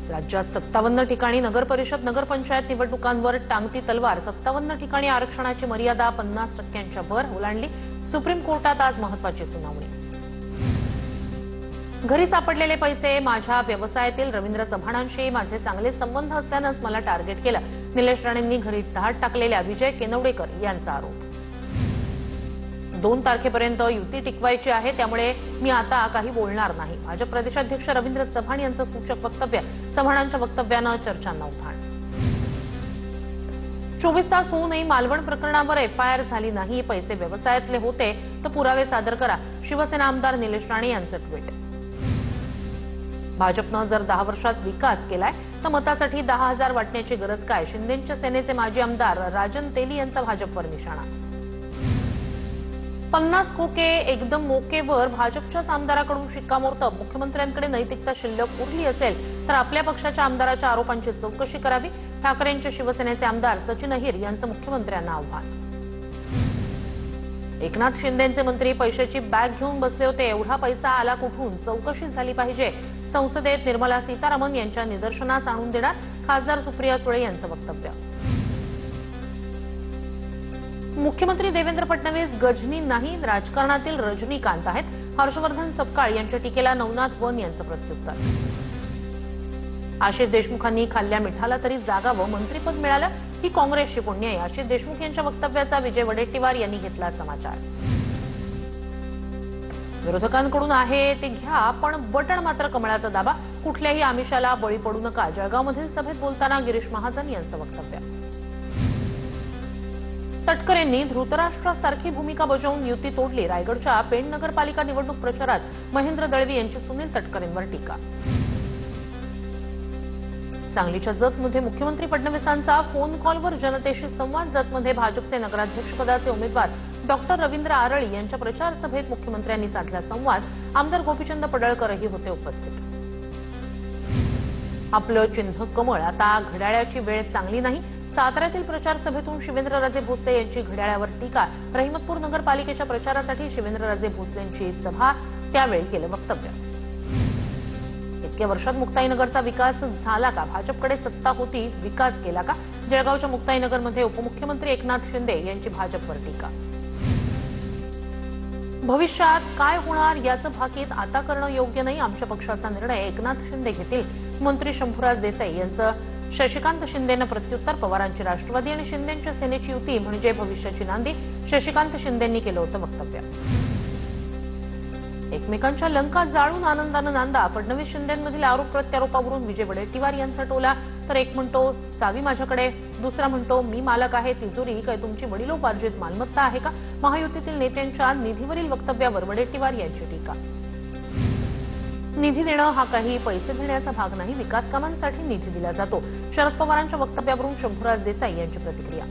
राज्यात 57 ठिकाणी नगरपरिषद नगरपंचायत निवडणुकांवर टांगती तलवार. 57 ठिकाणी आरक्षणाची मर्यादा 50% वर ओलांडली. सुप्रीम कोर्टात आज महत्त्वाची सुनावणी. घरी सापडलेले पैसे माझ्या व्यवसायातील रवींद्र चव्हाणांशी माझे चांगले संबंध असल्यानंच मला टार्गेट केलं. निलेश राणेंनी घरी धाड टाकलेल्या विजय केनवडेकर यांचा आरोप. 2 तारखेपर्यंत युती टिकवायची आहे, त्यामुळे मी आता काही बोलणार नाही. भाजप प्रदेशाध्यक्ष रवींद्र चव्हाण यांचं सूचक वक्तव्य. चव्हाणांच्या वक्तव्यानं चर्चांना उधाण. 24 तास होऊनही मालवण प्रकरणावर एफआयआर झाली नाही. पैसे व्यवसायातले होते तर पुरावे सादर करा. शिवसेना आमदार निलेश राणे यांचं ट्विट. भाजपनं जर 10 वर्षात विकास केलाय तर मतासाठी 10,000 वाटण्याची गरज काय? शिंदेच्या सेनेचे माजी आमदार राजन तेली यांचा भाजपवर निशाणा. 50 खोके एकदम मोकेवर भाजपच्याच आमदाराकडून शिक्कामोर्तब. मुख्यमंत्र्यांकडे नैतिकता शिल्लक उरली असेल तर आपल्या पक्षाच्या आमदाराच्या आरोपांची चौकशी करावी. ठाकरेंचे शिवसेनेचे आमदार सचिन अहिर यांचं मुख्यमंत्र्यांना आव्हान. एकनाथ शिंदेचे मंत्री पैशाची बॅग घेऊन बसले होते. एवढा पैसा आला कुठून? चौकशी झाली पाहिजे. संसदेत निर्मला सीतारामन यांच्या निदर्शनास आणून देणार. खासदार सुप्रिया सुळे यांचं वक्तव्य. मुख्यमंत्री देवेंद्र फडणवीस गजनी नाही, राजकारणातील रजनीकांत आहेत. हर्षवर्धन सपकाळ यांच्या टीकेला नवनाथ वन यांचं प्रत्युत्तर. आशिष देशमुखांनी खाल्ल्या मिठाला तरी जागावं, मंत्रीपद मिळालं ही काँग्रेसची पुण्य आहे. आशिष देशमुख यांच्या वक्तव्याचा विजय वडेट्टीवार यांनी घेतला समाचार. विरोधकांकडून आहे ते घ्या, पण बटण मात्र कमळाचा दाबा. कुठल्याही आमिषाला बळी पडू नका. जळगावमधील सभेत बोलताना गिरीश महाजन यांचं वक्तव्य. तटकरेंनी धृतराष्ट्रासारखी भूमिका बजावून युती तोडली. रायगडच्या पेण नगरपालिका निवडणूक प्रचारात महेंद्र दळवी यांची सुनील तटकरेंवर टीका. सांगलीच्या जतमध्ये मुख्यमंत्री फडणवीसांचा फोन कॉलवर जनतेशी संवाद. जतमध्ये भाजपचे नगराध्यक्षपदाचे उमेदवार डॉक्टर रवींद्र आरळी यांच्या प्रचार सभेत मुख्यमंत्र्यांनी साधला संवाद. आमदार गोपीचंद पडळकरही होते उपस्थित. आपलं चिन्ह कमळ. आता घड्याळ्याची वेळ चांगली नाही. साताऱ्यातील प्रचार सभेतून शिवेंद्रराजे भोसले यांची घड्याळ्यावर टीका. रहिमतपूर नगरपालिकेच्या प्रचारासाठी शिवेंद्रराजे भोसलेंची सभा, त्यावेळी केलं वक्तव्य. इतक्या वर्षात मुक्ताईनगरचा विकास झाला का? भाजपकडे सत्ता होती, विकास केला का? जळगावच्या मुक्ताईनगरमध्ये उपमुख्यमंत्री एकनाथ शिंदे यांची भाजपवर टीका. भविष्यात काय होणार याचं भाकीत आता करणं योग्य नाही. आमच्या पक्षाचा निर्णय एकनाथ शिंदे घेतील. मंत्री शंभूराज देसाई यांचं शशिकांत शिंदेनं प्रत्युत्तर. पवारांची राष्ट्रवादी आणि शिंदेच्या सेनेची युती म्हणजे भविष्याची नांदी. शशिकांत शिंदेंनी केलं होतं वक्तव्य. एकमेकांच्या लंका जाळून आनंदानं नांदा. फडणवीस शिंदेंमधील आरोप प्रत्यारोपावरून विजय वडेट्टीवार यांचा टोला. तर एक म्हणतो चावी माझ्याकडे, दुसरा म्हणतो मी मालक आहे. तिजोरी काय तुमची वडिलोपार्जित मालमत्ता आहे का? महायुतीतील नेत्यांच्या निधीवरील वक्तव्यावर वडेट्टीवार यांची टीका. निधी देणं हा काही पैसे देण्याचा भाग नाही. विकास कामांसाठी निधी दिला जातो. शरद पवारांच्या वक्तव्यावरून शंभूराज देसाई यांची प्रतिक्रिया.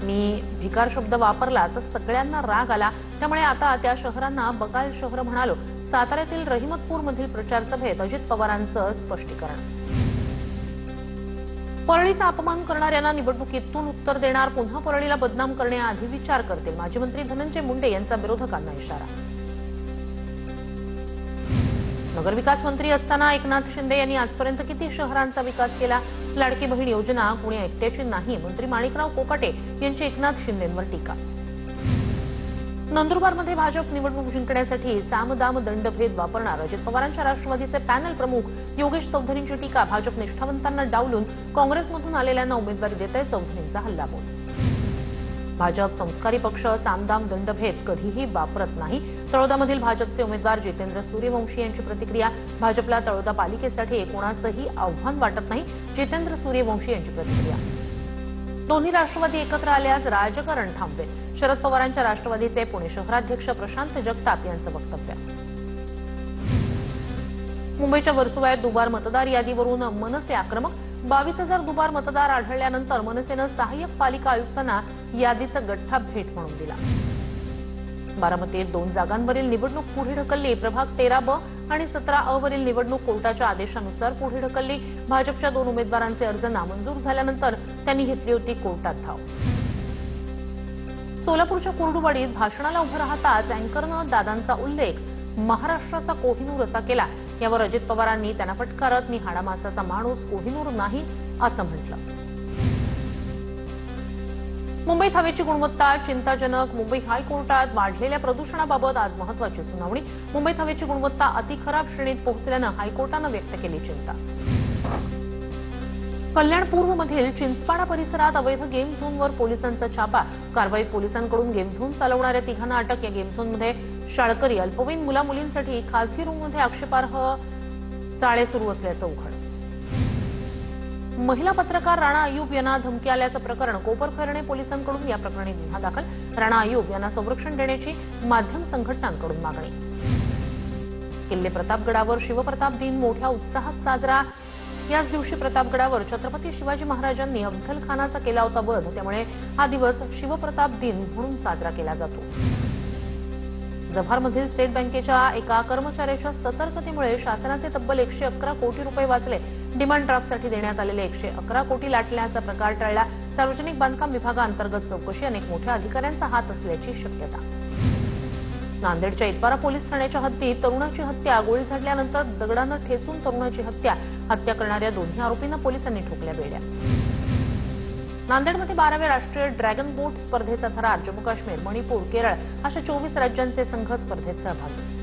मी भिकार शब्द वापरला तर सगळ्यांना राग आला, त्यामुळे आता त्या शहरांना बगाल शहर म्हणालो. साताऱ्यातील रहिमतपूरमधील प्रचार सभेत अजित पवारांचं स्पष्टीकरण. परळीचा अपमान करणाऱ्यांना निवडणुकीतून उत्तर देणार. पुन्हा परळीला बदनाम करण्याआधी विचार करतील. माजी मंत्री धनंजय मुंडे यांचा विरोधकांना इशारा. नगरविकास मंत्री असताना एकनाथ शिंदे यांनी आजपर्यंत किती शहरांचा विकास केला? लाडकी बहीण योजना कुणी एकट्याची नाही. मंत्री माणिकराव कोकाटे यांची एकनाथ शिंदेंवर टीका. नंदुरबारमध्ये भाजप निवडणूक जिंकण्यासाठी सामदाम दंडभेद वापरणार. अजित पवारांच्या राष्ट्रवादीचे पॅनल प्रमुख योगेश चौधरींची टीका. भाजप निष्ठावंतांना डावलून काँग्रेसमधून आलेल्यांना उमेदवारी देत आहे. चौधरींचा हल्लाबोल. भाजप संस्कारी पक्ष सामदाम दंडभेद कधीही वापरत नाही. तळोदामधील भाजपचे उमेदवार जितेंद्र सूर्यवंशी यांची प्रतिक्रिया. भाजपला तळोदा पालिकेसाठी कोणाचंही आव्हान वाटत नाही. जितेंद्र सूर्यवंशी यांची प्रतिक्रिया. दोन्ही राष्ट्रवादी एकत्र आल्यास राजकारण थांबवेल. शरद पवारांच्या राष्ट्रवादीचे पुणे शहराध्यक्ष प्रशांत जगताप यांचं वक्तव्य. मुंबईच्या वर्सोव्यात दुबार मतदार यादीवरून मनसे आक्रमक. 22,000 दुबार मतदार आढळल्यानंतर मनसेनं सहाय्यक पालिका आयुक्तांना यादीचं गठ्ठा भेट म्हणून दिला. बारामतीत 2 जागांवरील निवडणूक पुढे ढकलली. प्रभाग 13ब आणि 17अ वरील निवडणूक कोर्टाच्या आदेशानुसार पुढे ढकलली. भाजपच्या 2 उमेदवारांचे अर्ज नामंजूर झाल्यानंतर त्यांनी घेतली होती कोर्टात धाव. सोलापूरच्या कुर्डुवाडीत भाषणाला उभं राहताच अँकरनं दादांचा उल्लेख महाराष्ट्राचा कोहिनूर असा केला. यावर अजित पवारांनी त्यांना फटकारत मी हाडामासाचा माणूस कोहिनूर नाही असं म्हटलं. मुंबईत हवेची गुणवत्ता चिंताजनक. मुंबई हायकोर्टात वाढलेल्या प्रदूषणाबाबत आज महत्त्वाची सुनावणी. मुंबईत हवेची गुणवत्ता अतिखराब श्रेणीत पोहोचल्यानं हायकोर्टानं व्यक्त केली चिंता. कल्याण पूर्वमधील चिंचपाडा परिसरात अवैध गेम झोनवर पोलिसांचा छापा. कारवाईत पोलिसांकडून गेम झोन चालवणाऱ्या तिघांना अटक. या गेम झोनमध्ये शाळकरी अल्पवयीन मुलामुलींसाठी खासगी रूममध्ये आक्षेपार्ह चाळे सुरू असल्याचं उघड. महिला पत्रकार राणा अय्यूब यांना धमकी आल्याचं प्रकरण. कोपरखैरणे पोलिसांकडून या प्रकरणी गुन्हा दाखल. राणा अय्यूब यांना संरक्षण देण्याची माध्यम संघटनांकडून मागणी. किल्ले प्रतापगडावर शिवप्रताप दिन मोठ्या उत्साहात साजरा. याच दिवशी प्रतापगडावर छत्रपती शिवाजी महाराजांनी अफझल खानाचा केला होता वध. त्यामुळे हा दिवस शिवप्रताप दिन म्हणून साजरा केला जातो. जव्हारमधील स्टेट बँकेच्या एका कर्मचाऱ्याच्या सतर्कतेमुळे शासनाचे तब्बल 111 कोटी रुपये वाचले. डिमांड ड्राफ्टसाठी देण्यात आलेले 111 कोटी लाटल्याचा प्रकार टळला. सार्वजनिक बांधकाम विभागाअंतर्गत चौकशी. अनेक मोठ्या अधिकाऱ्यांचा हात असल्याची शक्यता. नांदेडच्या इतवारा पोलीस ठाण्याच्या हद्दीत तरुणाची हत्या. गोळी झाडल्यानंतर दगडानं ठेचून तरुणाची हत्या. हत्या करणाऱ्या दोन्ही आरोपींना पोलिसांनी ठोकल्या बेड्या. नांदेडमध्ये 12व्या राष्ट्रीय ड्रॅगन बोट स्पर्धेचा थरार. जम्मू काश्मीर, मणिपूर, केरळ अशा 24 राज्यांचे संघ स्पर्धेत सहभागी.